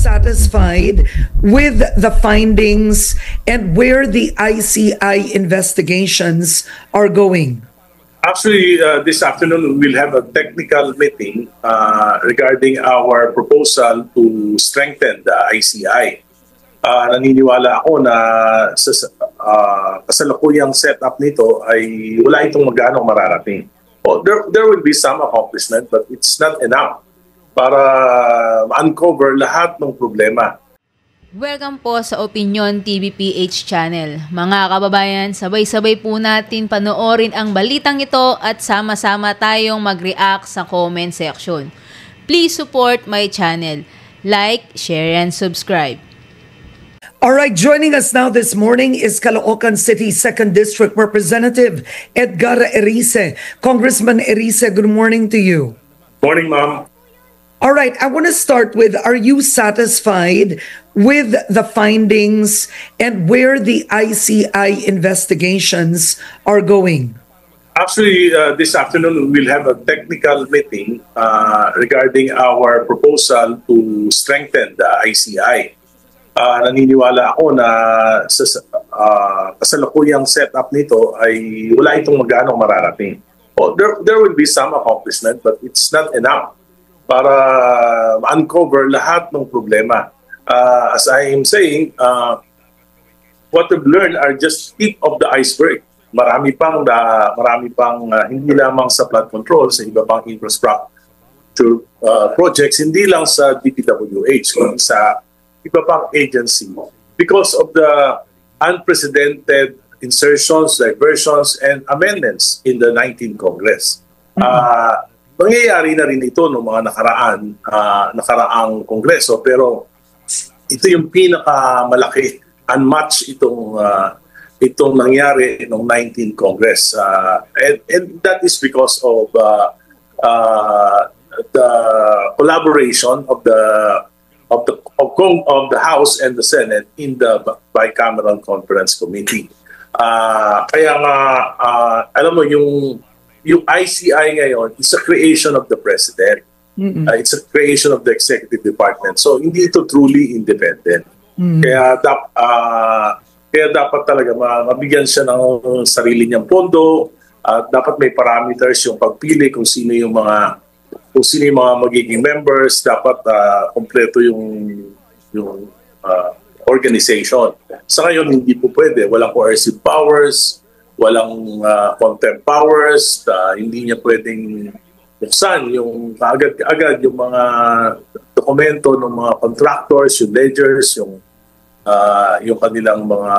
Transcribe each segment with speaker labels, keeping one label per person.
Speaker 1: satisfied with the findings and where the ICI investigations are going?
Speaker 2: Actually, this afternoon we'll have a technical meeting regarding our proposal to strengthen the ICI. Naniniwala ako na sa kasalukuyang setup nito ay wala itong magano mararating. There will be some accomplishment but it's not enough para ma-uncover lahat ng problema.
Speaker 3: Welcome po sa Opinion TVPH channel. Mga kababayan, sabay-sabay po natin panoorin ang balitang ito at sama-sama tayong mag-react sa comment section. Please support my channel. Like, share, and subscribe.
Speaker 1: All right, joining us now this morning is Caloocan City 2nd District Representative Edgar Erice. Congressman Erice, good morning to you.
Speaker 2: Morning, ma'am.
Speaker 1: All right, I want to start with, are you satisfied with the findings and where the ICI investigations are going?
Speaker 2: Actually, this afternoon we'll have a technical meeting regarding our proposal to strengthen the ICI. Naniniwala ako na sa kasalukuyang setup nito ay wala itong magano mararating. There will be some accomplishment but it's not enough para ma-uncover lahat ng problema. As I am saying, what we've learned are just tip of the iceberg. Marami pang hindi lamang sa flood control, sa iba pang infrastructure projects, hindi lang sa DPWH, kundi sa iba pang agency. Because of the unprecedented insertions, diversions, and amendments in the 19th Congress. Nangyayari na rin ito ng mga nakaraang kongreso, pero ito yung pinakamalaki, unmatched itong nangyari ng 19th Congress. And that is because of the collaboration of the House and the Senate in the Bicameral Conference Committee. Kaya nga, alam mo, yung ICI ngayon is a creation of the President. It's a creation of the Executive Department. So, hindi ito truly independent. Kaya dapat talaga mabigyan siya ng sarili niyang pondo. Dapat may parameters yung pagpili kung sino yung mga magiging members. Dapat kompleto yung organization. Sa ngayon, hindi po pwede. Walang coercive powers, walang contempt powers, hindi niya pwedeng buksan yung agad yung mga dokumento ng mga contractors, yung ledgers, yung kanilang mga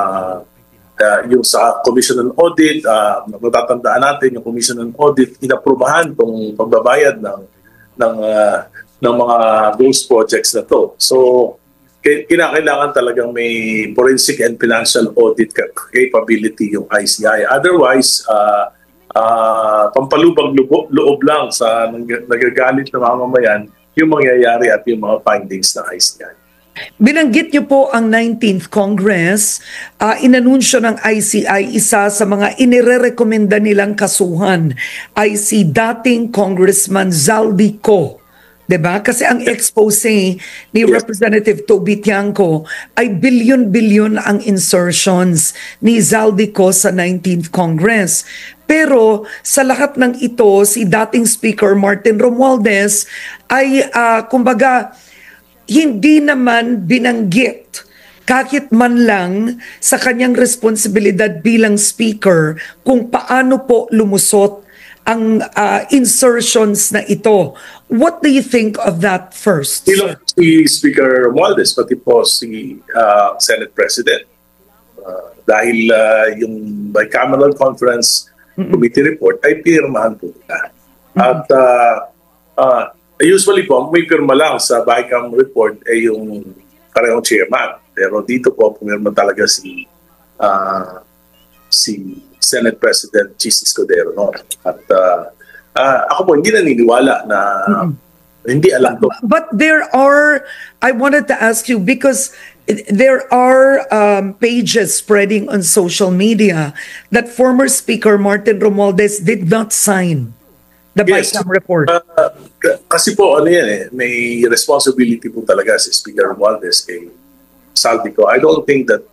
Speaker 2: yung sa Commission on Audit, natatandaan natin yung Commission on Audit, inaprubahan tong pagbabayad ng mga ghost projects na to. So, kinakailangan talagang may forensic and financial audit capability yung ICI. Otherwise, pampalubang loob lang sa nagagalit na mamamayan yung mangyayari at yung mga findings ng ICI.
Speaker 1: Binanggit niyo po ang 19th Congress. Inanunsyo ng ICI, isa sa mga inirerekomenda nilang kasuhan ay si dating Congressman Zaldico. Diba? Kasi ang expose ni Representative Toby Tiangco ay bilyon-bilyon ang insertions ni Zaldico sa 19th Congress. Pero sa lahat ng ito, si dating Speaker Martin Romualdez ay kumbaga hindi naman binanggit kahit man lang sa kanyang responsibilidad bilang Speaker kung paano po lumusot ang insertions na ito. What do you think of that first?
Speaker 2: Si Speaker Romualdez, pati po si Senate President. Dahil yung Bicameral Conference Committee report ay pirmahan po nila. At usually po, may pirma lang sa Bicam report ay yung karehong chairman. Pero dito po, pumirma talaga si Senate President Chis Escudero. No? At ako po, hindi naniniwala na hindi alam to.
Speaker 1: But there are, I wanted to ask you, because there are pages spreading on social media that former Speaker Martin Romualdez did not sign the
Speaker 2: Yes.
Speaker 1: BICAM report?
Speaker 2: Kasi po, ano yan may responsibility po talaga si Speaker Romualdez kay Saldico. I don't think that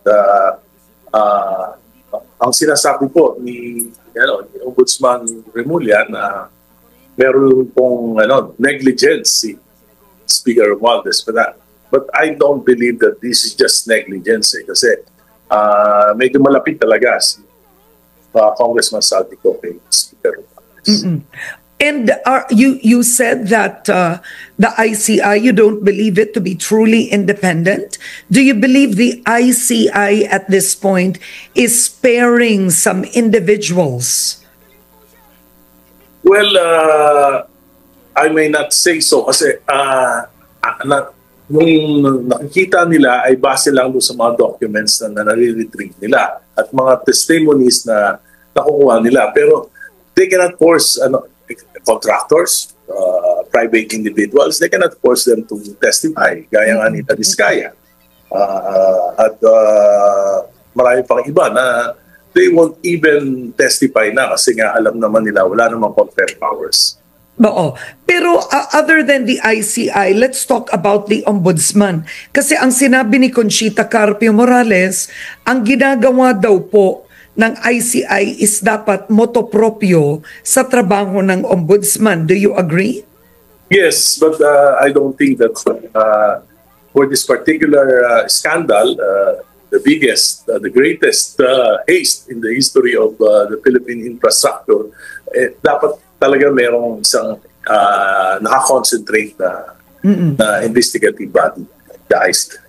Speaker 2: ang sinasabi po ni Ombudsman Remulla na meron pong negligence si Speaker Romualdez for that. But I don't believe that this is just negligence kasi medyo malapit talaga si Congressman Saldico kay Speaker Romualdez.
Speaker 1: And you said that the ICI, you don't believe it to be truly independent. Do you believe the ICI at this point is sparing some individuals?
Speaker 2: Well, I may not say so kasi yung nakikita nila ay base lang doon sa mga documents na nare-retrieve nila at mga testimonies na nakukuha nila. Pero they cannot force contractors, private individuals, they cannot force them to testify. Gaya nga ni Diskaya. At marami pang iba na they won't even testify na kasi nga alam naman nila wala namang conferred powers.
Speaker 1: Oo. Pero other than the ICI, let's talk about the Ombudsman. Kasi ang sinabi ni Conchita Carpio Morales, ang ginagawa daw po ng ICI is dapat motopropyo sa trabaho ng Ombudsman. Do you agree?
Speaker 2: Yes, but I don't think that for this particular scandal, the biggest, the greatest haste in the history of the Philippine infrastructure, dapat talaga merong isang nakakonsentrate na investigative body, the ICI.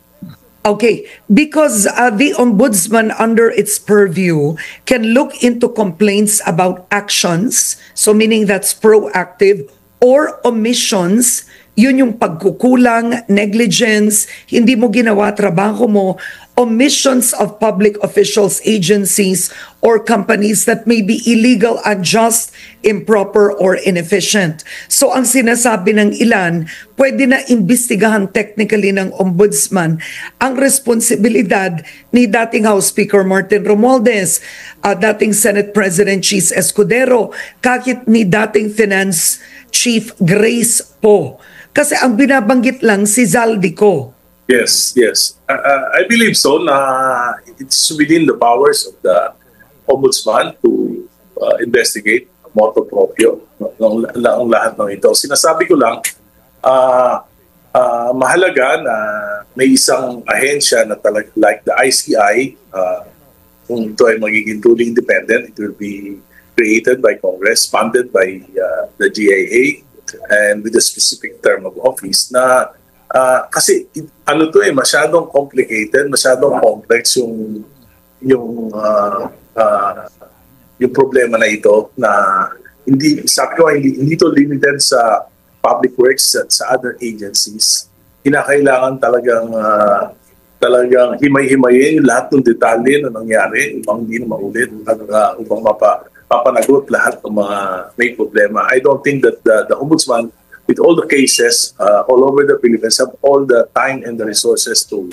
Speaker 1: Okay, because the Ombudsman under its purview can look into complaints about actions, so meaning that's proactive, or omissions, yun yung pagkukulang, negligence, hindi mo ginawa trabaho mo, omissions of public officials, agencies, or companies that may be illegal, unjust, improper, or inefficient. So ang sinasabi ng ilan, pwede na imbestigahan technically ng Ombudsman ang responsibilidad ni dating House Speaker Martin Romualdez, dating Senate President Cheese Escudero, kahit ni dating Finance Chief Grace Poe. Kasi ang binabanggit lang si Zaldico.
Speaker 2: Yes. I believe so na it's within the powers of the Ombudsman to investigate motu proprio ng lahat ng ito. Sinasabi ko lang, mahalaga na may isang ahensya na talaga like the ICI, kung ito ay magiging truly independent, it will be created by Congress, funded by the GIA, and with a specific term of office na kasi masyadong complicated, masyadong complex yung problema na ito na hindi to limited sa public works at sa other agencies. Kinakailangan talagang himay-himayin yung lahat ng detalye na nangyari upang hindi na maulit at upang mapanagot lahat ng mga may problema. I don't think that the Ombudsman, with all the cases all over the Philippines, have all the time and the resources to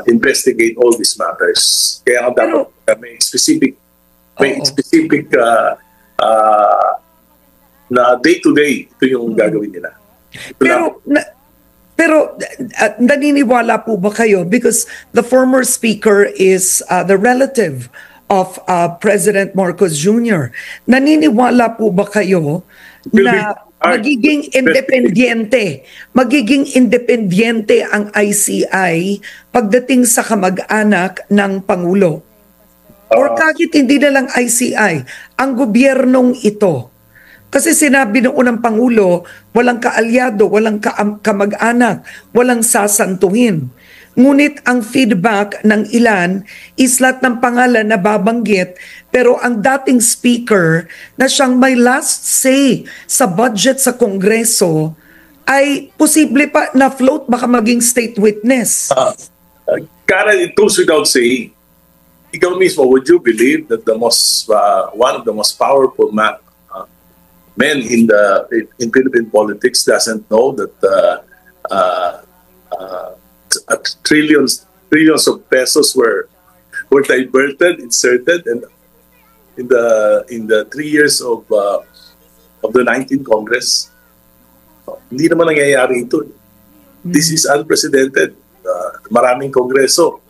Speaker 2: investigate all these matters. Kaya nga dapat may specific na day-to-day ito yung gagawin nila.
Speaker 1: Pero naniniwala po ba kayo, because the former speaker is the relative of President Marcos Jr. Naniniwala po ba kayo na magiging independyente ang ICI pagdating sa kamag-anak ng Pangulo? Or kahit hindi na lang ICI, ang gobyernong ito? Kasi sinabi ng unang Pangulo, walang kaalyado, walang kamag-anak, walang sasantuhin. Ngunit ang feedback ng ilan is lahat ng pangalan na babanggit, pero ang dating speaker na siyang may last say sa budget sa Kongreso ay posible pa na float, baka maging state witness.
Speaker 2: Karen, it goes without saying. Ikaw mismo, would you believe that one of the most powerful men in Philippine politics doesn't know that trillions of pesos were diverted, inserted, and in the 3 years of the 19th Congress. Hindi naman nangyayari ito. This is unprecedented. Maraming kongreso.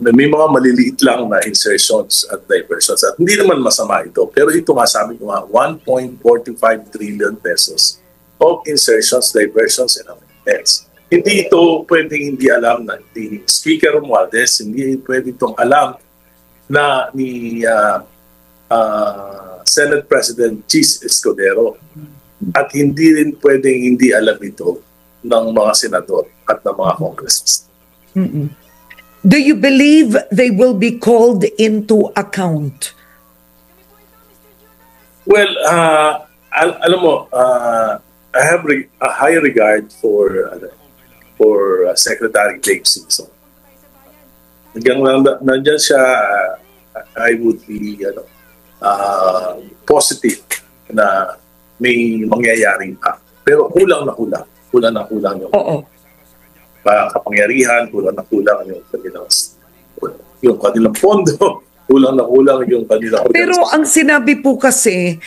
Speaker 2: May mga maliliit lang na insertions at diversions. At hindi naman masama ito. Pero ito nga, sabi ko nga, 1.45 trillion pesos of insertions, diversions, and amendments. Hindi ito pwedeng hindi alam na ni Speaker Romualdez, hindi pwedeng itong alam na ni Senate President Chis Escudero. At hindi rin pwedeng hindi alam ito ng mga senador at ng mga congressmen.
Speaker 1: Do you believe they will be called into account?
Speaker 2: Well, alam mo, I have a high regard for Secretary Dave Singson. Hanggang nandyan siya, I would be positive na may mangyayaring pa. Pero kulang na kulang. Kulang na kulang yung kapangyarihan, kulang na kulang yung kanilang pondo, kulang na kulang yung kanilang organisasyon.
Speaker 1: Pero ang sinabi po kasi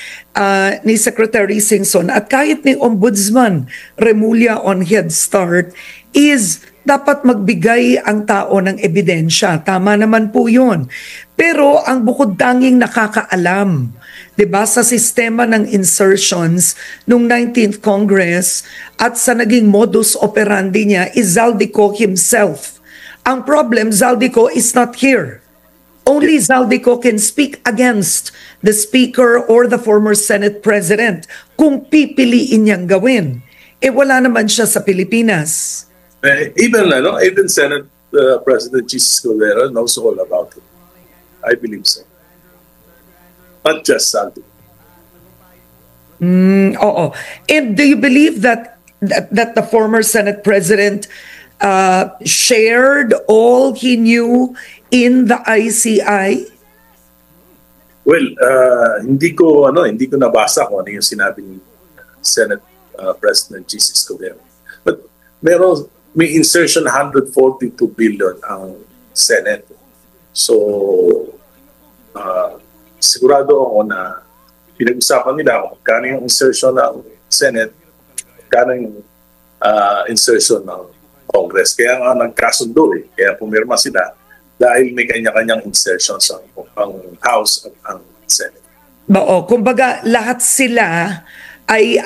Speaker 1: ni Secretary Singson at kahit ni Ombudsman Remulla on Head Start is dapat magbigay ang tao ng ebidensya. Tama naman po yun. Pero ang bukod tanging nakakaalam, 'di ba, sa sistema ng insertions nung 19th Congress at sa naging modus operandi niya is Zaldico himself. Ang problem, Zaldico is not here. Only Zaldico can speak against the Speaker or the former Senate President kung pipiliin niyang gawin. Wala naman siya sa Pilipinas.
Speaker 2: Even Senate President Chis Escudero knows all about it. I believe so. Not just Zaldico.
Speaker 1: Oo. And do you believe that the former Senate President shared all he knew in the ICI?
Speaker 2: Well, hindi ko nabasa kung ano yung sinabi ni Senate President Chis Escudero. But may insertion 142 billion ang Senate. So sigurado ako na pinag-usapan nila kung magkano yung insertion ng Senate, magkano yung insertion ng Congress. Kaya nga nagkasundo Kaya pumirma sila dahil may kanya-kanyang insertions ang House at ang Senate.
Speaker 1: Kumbaga lahat sila ay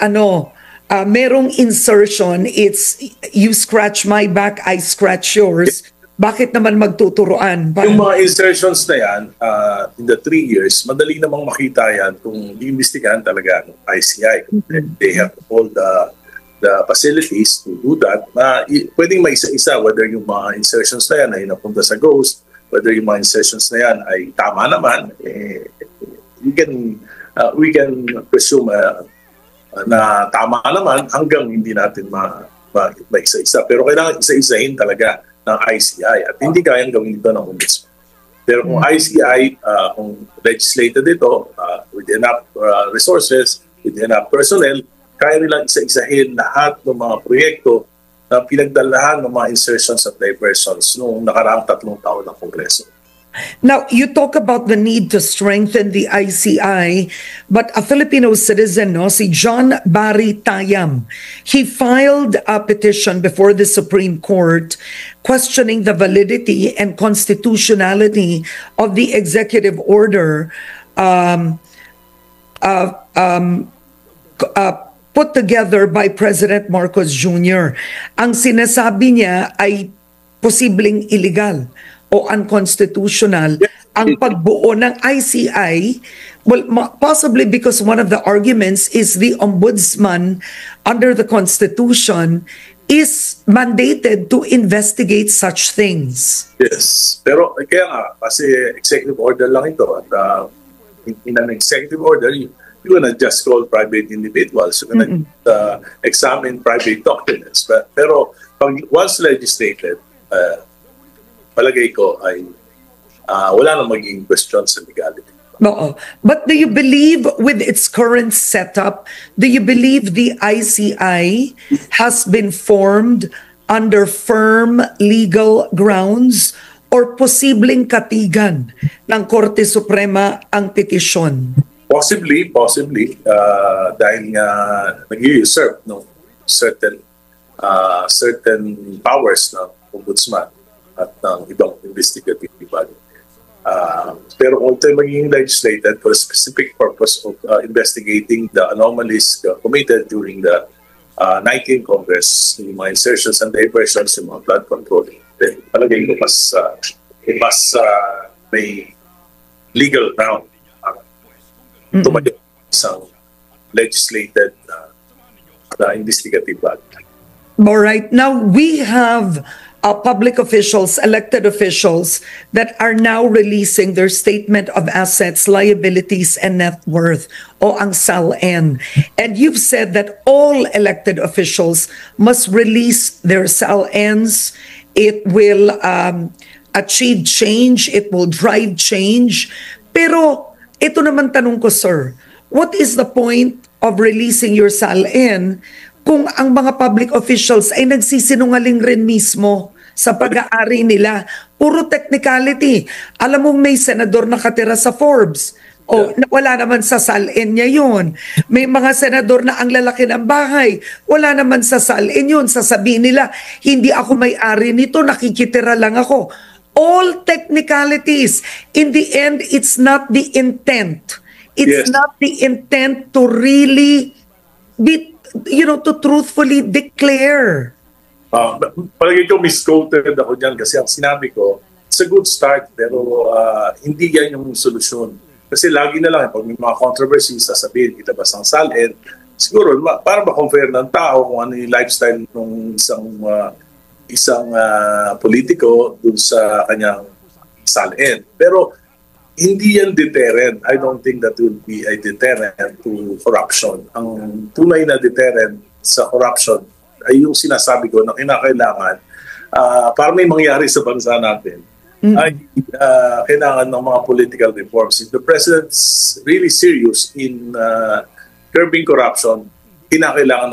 Speaker 1: merong insertion. It's you scratch my back, I scratch yours. Bakit naman magtuturoan?
Speaker 2: Yung mga insertions na yan, in the 3 years, madali namang makita yan kung iimbestigahan talaga ng ICI. They have all the facilities to do that. Pwedeng may isa-isa, whether yung mga insertions na yan ay napunta sa Ghost, whether yung mga insertions na yan ay tama naman, we can presume na tama naman hanggang hindi natin isa-isa. Pero kailangan isa-isahin talaga ng ICI at hindi kayang gawin ito ng Ombudsman. Pero kung ICI, kung legislated ito with enough resources, with enough personnel, kaya nilang isa-isahin lahat ng mga proyekto na pinagdalahan ng mga insertions at diversions noong nakaraang 3 taon ng Kongreso.
Speaker 1: Now, you talk about the need to strengthen the ICI, but a Filipino citizen, si John Barry Tayam, he filed a petition before the Supreme Court questioning the validity and constitutionality of the executive order put together by President Marcos Jr. Ang sinasabi niya ay posibleng illegal o unconstitutional ang pagbuo ng ICI, well, possibly because one of the arguments is the ombudsman under the Constitution is mandated to investigate such things.
Speaker 2: Yes, pero kaya nga, kasi executive order lang ito at in an executive order, you're gonna just call private individuals, you're gonna examine private documents. Pero once legislated, palagay ko ay wala nang magiging question sa legality.
Speaker 1: But do you believe with its current setup, do you believe the ICI has been formed under firm legal grounds, or posibleng katigan ng Korte Suprema ang petisyon?
Speaker 2: Possibly, dahil nga nag-usurp no, certain powers ng ombudsman at ng ibang investigative body. Pero kung ito magiging legislated for a specific purpose of investigating the anomalies committed during the 19th Congress, yung mga insertions and diversions, yung mga blood control, then palagay ko mas may legal ground tumayo isang legislated investigative body.
Speaker 1: All right. Now, we have public officials, elected officials, that are now releasing their statement of assets, liabilities, and net worth, o ang SALN. And you've said that all elected officials must release their SALNs. It will achieve change. It will drive change. Pero ito naman tanong ko, sir, what is the point of releasing your SALN kung ang mga public officials ay nagsisinungaling rin mismo sa pag-aari nila? Puro technicality. Alam mo, may senador nakatira sa Forbes. O, wala naman sa SALN niya yun. May mga senador na ang lalaki ng bahay. Wala naman sa SALN yun. Sasabihin nila, hindi ako may-ari nito, nakikitira lang ako. All technicalities. In the end, it's not the intent. It's not the intent to really be, to truthfully declare.
Speaker 2: Palagi ko misquoted ako dyan kasi ang sinabi ko, it's a good start pero hindi yan yung solusyon. Kasi lagi na lang, pag may mga controversies, sasabihin, itabas ang SALN, siguro para ma-compare ng tao kung ano yung lifestyle ng isang politiko dun sa kanyang SALN. Pero hindi yan deterrent. I don't think that will be a deterrent to corruption. Ang tunay na deterrent sa corruption ay yung sinasabi ko na kinakailangan para may mangyari sa bansa natin ay kailangan ng mga political reforms. If the president's really serious in curbing corruption, kinakailangan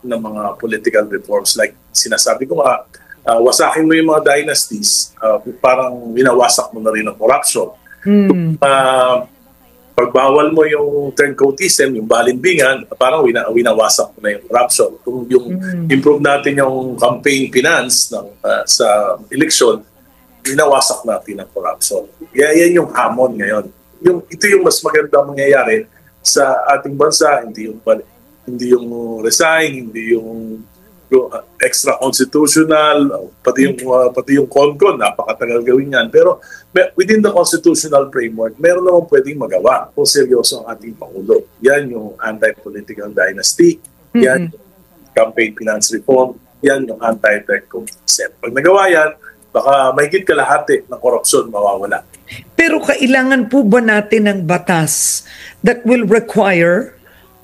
Speaker 2: ng mga political reforms. Like sinasabi ko nga, wasakin mo yung mga dynasties, parang winawasak mo na rin ang corruption. Pagbawal mo yung turncoatism, yung balimbingan, parang winawasak mo na yung corruption. Kung yung improve natin yung campaign finance sa eleksyon, winawasak natin ang corruption. Kaya yan yung hamon ngayon. Ito yung mas magandang mangyayari sa ating bansa, hindi yung resign, hindi yung extra-constitutional, pati yung CONCON, napakatagal gawin yan. Pero within the constitutional framework, meron naman pwedeng magawa kung seryoso ang ating Pangulo. Yan yung anti-political dynasty, yan yung campaign finance reform, yan yung anti-tech-concept. Pag nagawa yan, baka mahigit kalahati ng korupsyon mawawala.
Speaker 1: Pero kailangan po ba natin ng batas that will require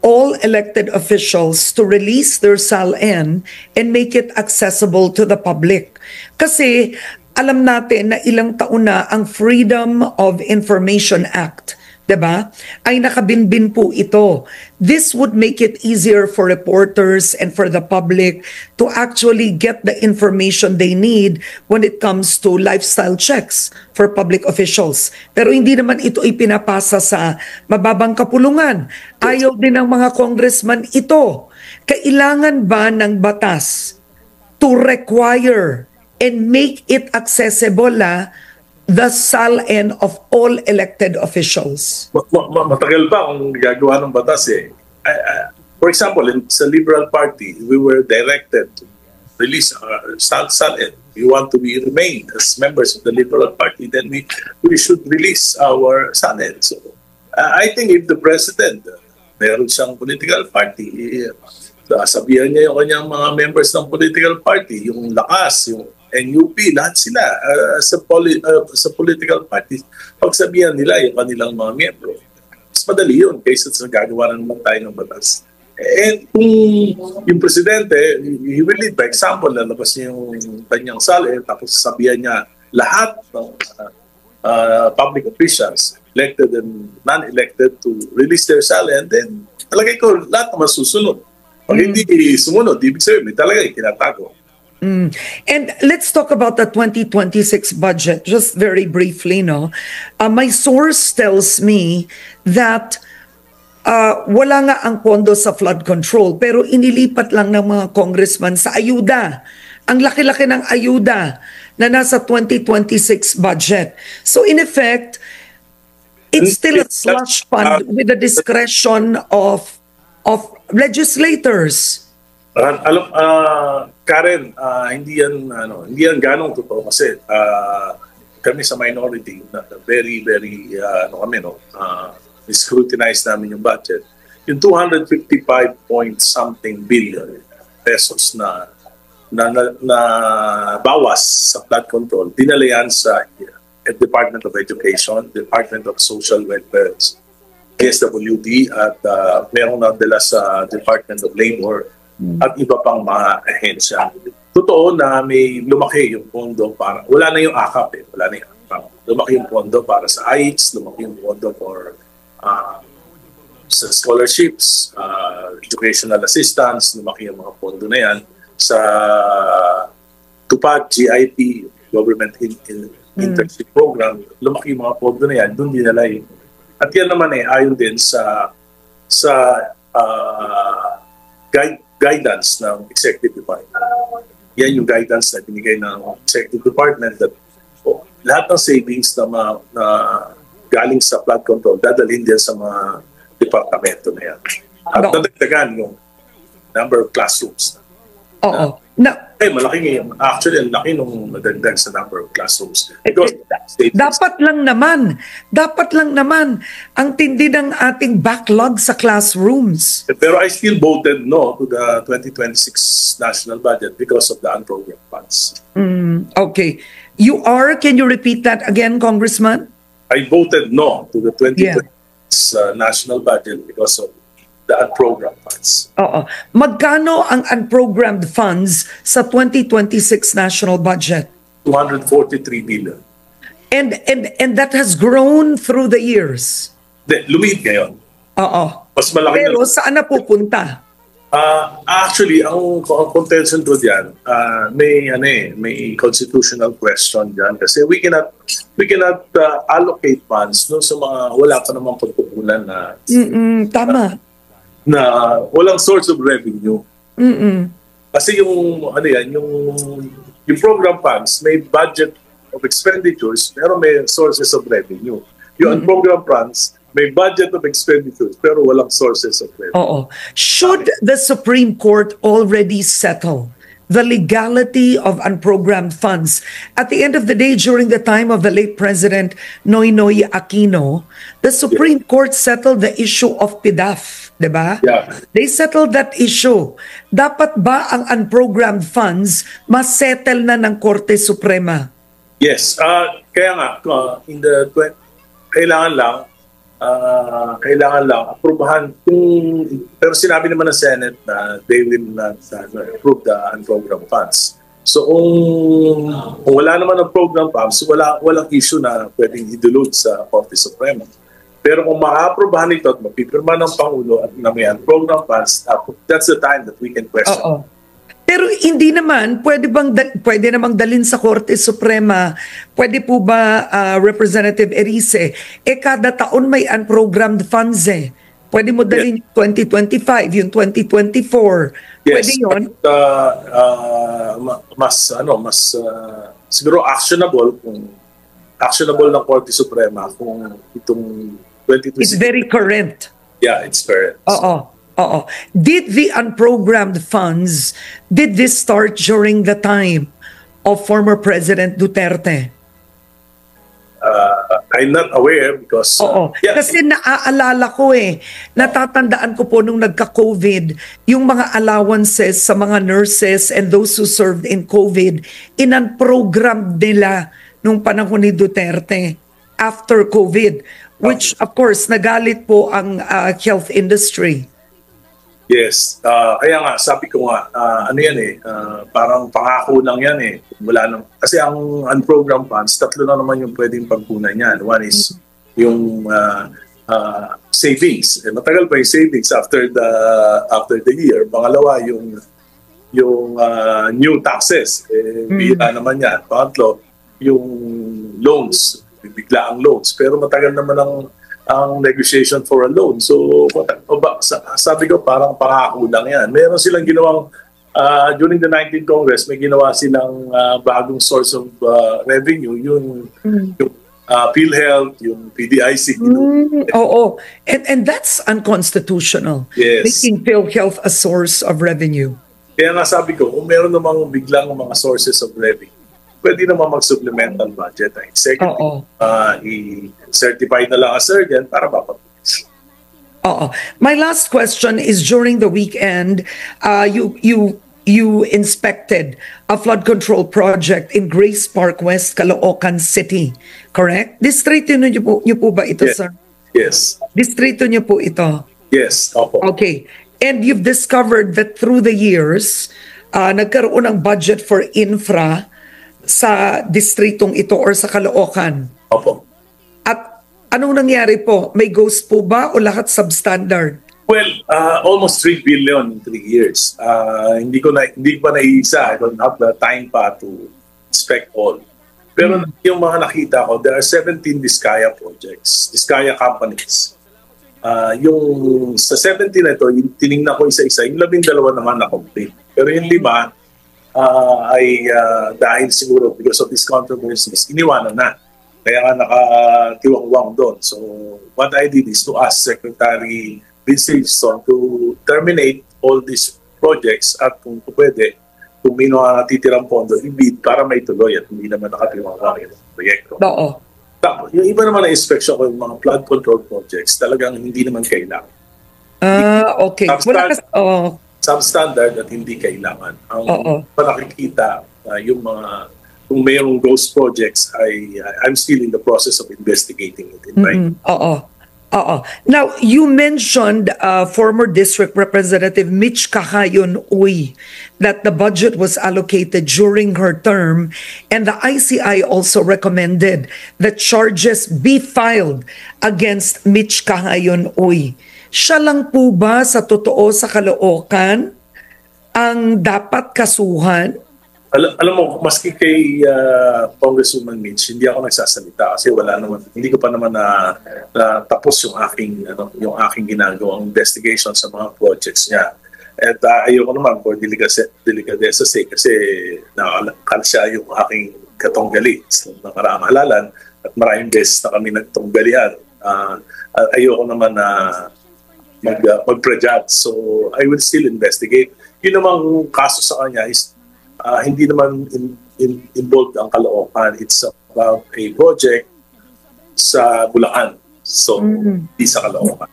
Speaker 1: all elected officials to release their SALN and make it accessible to the public? Kasi alam natin na ilang taon na ang Freedom of Information Act, diba? Ay nakabinbin po ito. This would make it easier for reporters and for the public to actually get the information they need when it comes to lifestyle checks for public officials. Pero hindi naman ito ipinapasa sa mababang kapulungan. Ayaw din ng mga congressman ito. Kailangan ba ng batas to require and make it accessible the SALN of all elected officials?
Speaker 2: Matagal pa kung gagawa ng batas eh. For example, sa Liberal Party, we were directed to release our SALN. We want to remain as members of the Liberal Party, then we should release our SALN. So, I think if the President, meron siyang political party, sabihan niya yung kanyang mga members ng political party, yung lakas, yung NUP, lahat sila sa political parties, pagsabihan nila yung kanilang mga miyembro. Mas madali yun kaysa sa gagawa na naman tayo ng batas. And kung yung presidente, he will lead by example, lalabas niya yung kanyang SALN, tapos sabihan niya lahat ng public officials, elected and non-elected, to release their SALN, then talagay ko lahat naman susunod. Pag hindi sumunod, ibig sabihin, talaga itinatago.
Speaker 1: And let's talk about the 2026 budget just very briefly, no? My source tells me that wala nga ang pondo sa flood control pero inilipat lang ng mga congressman sa ayuda. Ang laki-laki ng ayuda na nasa 2026 budget. So in effect, it's still a slush fund with the discretion of legislators.
Speaker 2: Karen, hindi yan ganong totoo kasi kami sa minority very scrutinize namin yung budget. Yung 255 point something billion pesos na bawas sa flood control, dinala yan sa Department of Education, Department of Social Welfare, DSWD at merong nadala sa Department of Labor at iba pang mga ahensya. Totoo na may lumaki yung pondo para, wala na yung AKAP wala na yung AKAP. Lumaki yung pondo para sa AIDS, lumaki yung pondo for sa scholarships, educational assistance, lumaki yung mga pondo na yan sa TUPAD, GIP, Government Internship Program, lumaki yung mga pondo na yan, doon dinala yun. At yan naman ayon din sa guidance ng Executive Department. Yan yung guidance na binigay ng Executive Department that lahat ng savings na galing sa flood control, dadalhin din sa mga departamento na yan. At nadagdagan yung number of classrooms.
Speaker 1: Oo.
Speaker 2: Malaki ngayon. Actually, ang laki nung nadagdag sa number of classrooms.
Speaker 1: Dapat lang naman ang tindi ng ating backlog sa classrooms.
Speaker 2: Pero I still voted no to the 2026 national budget because of the unprogrammed funds.
Speaker 1: Okay. Can you repeat that again, Congressman?
Speaker 2: I voted no to the 2026 national budget because of the unprogrammed funds.
Speaker 1: Oo. Magkano ang unprogrammed funds sa 2026 national budget?
Speaker 2: 243 billion.
Speaker 1: And that has grown through the years.
Speaker 2: Lumiit ngayon.
Speaker 1: Oo.
Speaker 2: Mas malaki.
Speaker 1: Pero saan na pupunta?
Speaker 2: Actually, ang contention ko diyan, may constitutional question diyan kasi we cannot allocate funds no sa mga wala pa namang pagkukunan na
Speaker 1: Tama.
Speaker 2: Na walang source of revenue. Kasi yung yung program funds may budget of expenditures pero may sources of revenue. Yung program funds may budget of expenditures pero walang sources of revenue.
Speaker 1: Oo. Should the Supreme Court already settle the legality of unprogrammed funds? At the end of the day, during the time of the late President Noynoy Aquino, the Supreme Court settled the issue of PDAF, di ba?
Speaker 2: Yeah.
Speaker 1: They settled that issue. Dapat ba ang unprogrammed funds masettle na ng Korte Suprema?
Speaker 2: Yes. Kaya nga, kailangan lang aprubahan pero sinabi naman ng Senate na they will not approve the unprogrammed funds. So kung wala naman ng program funds, walang issue na pwedeng idulog sa Korte Suprema. Pero kung ma-aprubahan ito at mapipirma ng Pangulo at na may unprogrammed funds, that's the time that we can question.
Speaker 1: Oo. Pero hindi naman, pwede namang dalhin sa Korte Suprema, pwede po ba, Representative Erice, kada taon may unprogrammed funds Pwede mo dalhin yung 2025, yung 2024.
Speaker 2: Yes,
Speaker 1: Pwede yun?
Speaker 2: Siguro actionable ng Korte Suprema kung itong 2026.
Speaker 1: It's very current.
Speaker 2: Yeah, it's current.
Speaker 1: Oo. Did the unprogrammed funds, did this start during the time of former President Duterte?
Speaker 2: I'm not aware because...
Speaker 1: Kasi naaalala ko natatandaan ko po nung nagka-COVID, yung mga allowances sa mga nurses and those who served in COVID, in-unprogrammed nila nung panahon ni Duterte after COVID, which of course nagalit po ang health industry.
Speaker 2: Yes. Kaya nga, sabi ko nga, parang pangako lang yan Kasi ang unprogrammed funds, tatlo na naman yung pwedeng pagkunan yan. One is yung savings. Matagal pa yung savings after the year. Pangalawa, yung new taxes, bigla naman yan. Pangatlo, yung loans, bigla ang loans. Pero matagal naman ang negotiation for a loan. So, sabi ko, parang pangako lang yan. Meron silang ginawang, during the 19th Congress, may ginawa silang bagong source of revenue, yung PhilHealth, yung PDIC.
Speaker 1: Oo. And that's unconstitutional.
Speaker 2: Yes.
Speaker 1: Making PhilHealth a source of revenue.
Speaker 2: Kaya nga sabi ko, kung meron namang biglang mga sources of revenue, pwede naman mag-supplemental budget. Second, i-certify na lang as urgent para mapabilis.
Speaker 1: My last question is, during the weekend, you inspected a flood control project in Grace Park West, Caloocan City, correct? Distrito niyo po ba ito,
Speaker 2: Yes.
Speaker 1: sir?
Speaker 2: Yes.
Speaker 1: Distrito niyo po ito?
Speaker 2: Yes. Opo.
Speaker 1: Okay. And you've discovered that through the years, nagkaroon ng budget for infra sa distritong ito or sa Caloocan.
Speaker 2: Opo.
Speaker 1: At anong nangyari po? May ghost po ba o lahat substandard?
Speaker 2: Well, almost 3 billion in 3 years. Hindi pa naiisa. I don't have the time pa to inspect all. Pero yung mga nakita ko, there are 17 Diskaya projects, Diskaya companies. Yung sa 17 na ito, tinignan ko isa-isa, yung 12 naman na complete. Pero yung 5 ay dahil siguro because of these controversies, iniwanan na. Kaya nga nakatiwangwang doon. So what I did is to ask Secretary Vince Lizon to terminate all these projects at kung pwede, kung may natitirang pondo, i-bid para may tuloy at hindi naman nakatiwangwang yung proyekto.
Speaker 1: Oo.
Speaker 2: Tapos, yung iba naman na inspection ko, yung mga flood control projects, talagang hindi naman kailangan.
Speaker 1: Okay. Wala kasi,
Speaker 2: Substandard at hindi kailangan. Ang nakikita, yung mga, kung mayroong ghost projects, I'm still in the process of investigating it in my...
Speaker 1: Now, you mentioned former District Representative Mitch Cahayon Uy, that the budget was allocated during her term, and the ICI also recommended that charges be filed against Mitch Cahayon Uy. Siya lang po ba sa totoo sa Caloocan ang dapat kasuhan?
Speaker 2: Alam mo, maski kay Congresswoman Mitch, hindi ako nagsasalita kasi hindi ko pa naman na tapos yung aking ginagawang investigation sa mga projects niya. At ayoko naman for delicadeza sake kasi nakakal siya yung aking katunggali sa nakaraang halalan at maraming beses na kami nagtunggalian. Ayoko naman na mag-prejudge. So I will still investigate. Yun namang kaso sa kanya is hindi naman involved ang Caloocan. It's about a project sa Bulacan. So, hindi sa Caloocan.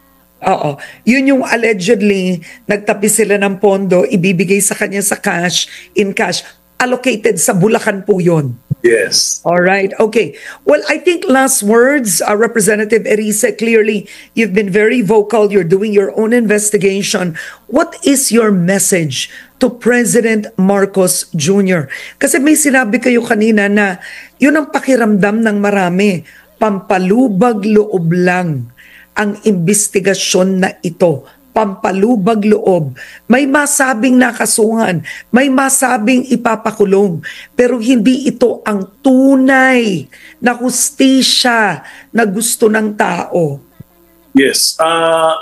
Speaker 1: Oo. Yun yung allegedly, nagtapi sila ng pondo, ibibigay sa kanya sa cash, in cash. Allocated sa Bulacan po yun.
Speaker 2: Yes.
Speaker 1: All right. Okay. Well, I think last words, Representative Erice, clearly you've been very vocal. You're doing your own investigation. What is your message to President Marcos Jr.? Kasi may sinabi kayo kanina na yun ang pakiramdam ng marami. Pampalubag loob lang ang investigasyon na ito. Pampalubag loob. May masabing nakasuhan, may masabing ipapakulong, pero hindi ito ang tunay na hustisya na gusto ng tao.
Speaker 2: Yes.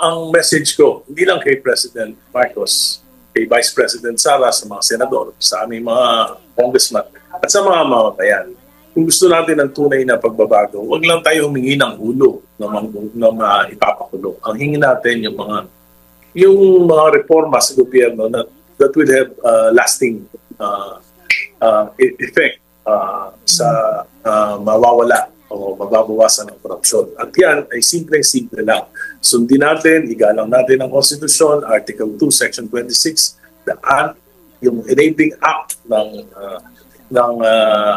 Speaker 2: Ang message ko, hindi lang kay President Marcos, kay Vice President Sara, sa mga senador, sa aming mga congressman, at sa mga mamamayan. Kung gusto natin ng tunay na pagbabago, huwag lang tayo humingi ng ulo na ipapakulong. Ang hingi natin yung mga reforma sa gobyerno that will have lasting effect sa mawawala o mababawasan ng korupsyon. At yan ay simple lang. Sundin natin, igalang natin ang Constitution, Article 2, Section 26, yung Enabling Act ng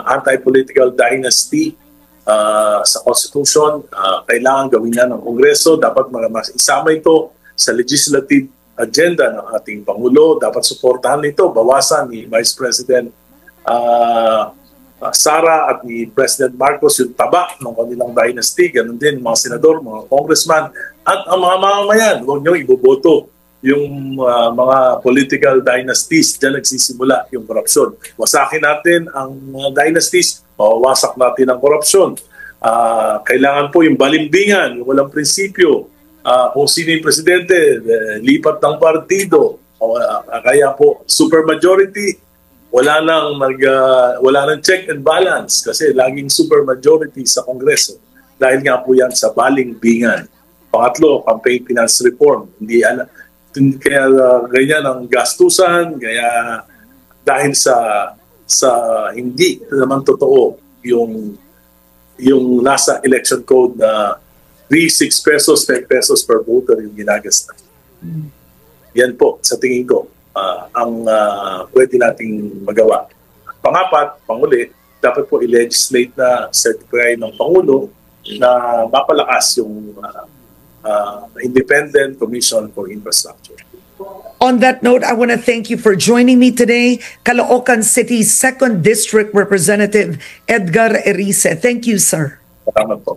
Speaker 2: Anti-Political Dynasty sa Constitution. Kailangan gawin na ng Kongreso. Dapat isama ito sa legislative agenda ng ating Pangulo. Dapat suportahan nito, bawasan ni Vice President Sara at ni President Marcos yung taba ng kanilang dynasty. Ganun din mga senador, mga congressman at ang mga mamamayan. Huwag nyo iboboto yung mga political dynasties, dyan nagsisimula yung korupsyon. Wasakin natin ang dynasties, wasak natin ang korupsyon. Kailangan po yung balimbingan, yung walang prinsipyo. Kung sino yung presidente, lipat ng partido. Kaya po, supermajority, wala nang check and balance kasi laging supermajority sa Kongreso. Dahil nga po yan sa balimbingan. Pangatlo, campaign finance reform. Kaya ganyan ang gastusan, kaya dahil sa hindi naman totoo yung nasa election code na 6 pesos, 10 pesos per voter yung ginagastos. Yan po, sa tingin ko, ang pwede nating magawa. Pangapat, panguli, dapat po i-legislate na certify ng Pangulo na mapalakas yung Independent Commission for Infrastructure.
Speaker 1: On that note, I want to thank you for joining me today, Caloocan City's 2nd District Representative Edgar Erice. Thank you, sir.
Speaker 2: Salamat po.